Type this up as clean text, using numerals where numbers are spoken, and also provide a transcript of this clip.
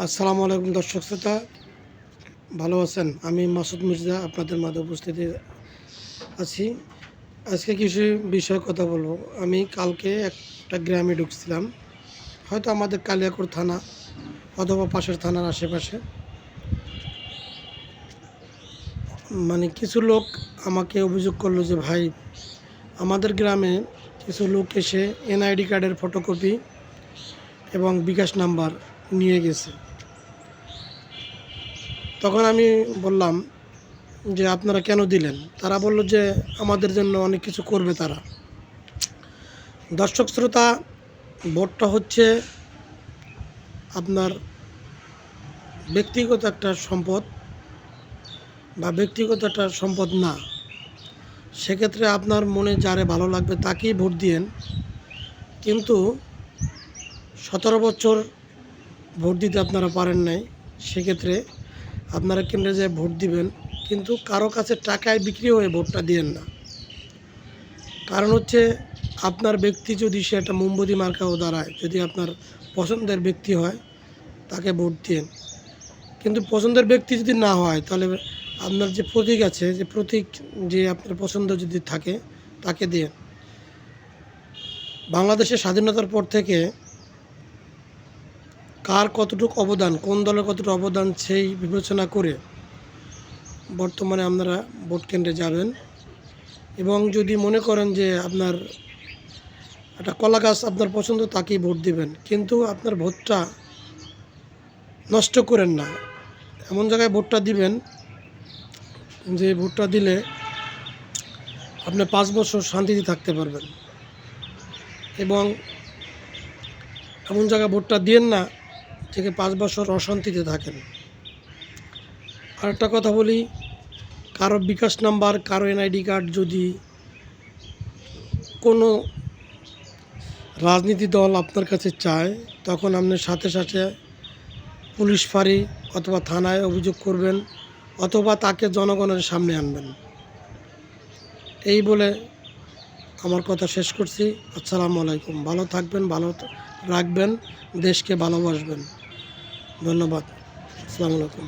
আসসালামু আলাইকুম দর্শক শ্রোতা, ভালো আছেন? আমি মাসুদ মির্জা আপনাদের মাঝে উপস্থিত আছি। আজকে কিছু বিষয়ে কথা বলবো। আমি কালকে একটা গ্রামে ঢুকছিলাম, হয়তো আমাদের কালিয়াকৈর থানা অথবা পাশের থানার আশেপাশে। মানে কিছু লোক আমাকে অভিযোগ করলো যে ভাই, আমাদের গ্রামে কিছু লোক এসে এনআইডি কার্ডের ফটোকপি এবং বিকাশ নাম্বার নিয়ে গেছে। তখন আমি বললাম যে আপনারা কেন দিলেন? তারা বলল যে আমাদের জন্য অনেক কিছু করবে তারা। দর্শক শ্রোতা, ভোটটা হচ্ছে আপনার ব্যক্তিগত একটা সম্পদ বা ব্যক্তিগত একটা সম্পদ না। সেক্ষেত্রে আপনার মনে যারে ভালো লাগবে তাকেই ভোট দিয়েন, কিন্তু 17 বছর ভোট দিতে আপনারা পারেন নাই, সেক্ষেত্রে আপনারা কেন্দ্রে যেয়ে ভোট দিবেন, কিন্তু কারো কাছে টাকায় বিক্রি হয়ে ভোটটা দিয়েন না। কারণ হচ্ছে আপনার ব্যক্তি যদি সে একটা মোমবাতি মার্কাও দাঁড়ায়, যদি আপনার পছন্দের ব্যক্তি হয় তাকে ভোট দিন। কিন্তু পছন্দের ব্যক্তি যদি না হয়, তাহলে আপনার যে প্রতীক আছে, যে প্রতীক যে আপনার পছন্দ যদি থাকে তাকে দিন। বাংলাদেশের স্বাধীনতার পর থেকে কার কতটুকু অবদান, কোন দলের কতটুকু অবদান, সেই বিবেচনা করে বর্তমানে আপনারা ভোট কেন্দ্রে যাবেন। এবং যদি মনে করেন যে আপনার একটা কলা গাছ আপনার পছন্দ, তাকেই ভোট দিবেন, কিন্তু আপনার ভোটটা নষ্ট করেন না। এমন জায়গায় ভোটটা দিবেন যে ভোটটা দিলে আপনি 5 বছর শান্তিতে থাকতে পারবেন। এবং এমন জায়গায় ভোটটা দিয়েন না থেকে 5 বছর অশান্তিতে থাকেন। আরেকটা কথা বলি, কারো বিকাশ নাম্বার, কারো এনআইডি কার্ড যদি কোনো রাজনীতি দল আপনার কাছে চায়, তখন আপনি সাথে সাথে পুলিশ ফাঁড়ি অথবা থানায় অভিযোগ করবেন, অথবা তাকে জনগণের সামনে আনবেন। এই বলে আমার কথা শেষ করছি। আসসালামু আলাইকুম। ভালো থাকবেন, ভালো রাখবেন, দেশকে ভালোবাসবেন। ধন্যবাদ। আসসালামু আলাইকুম।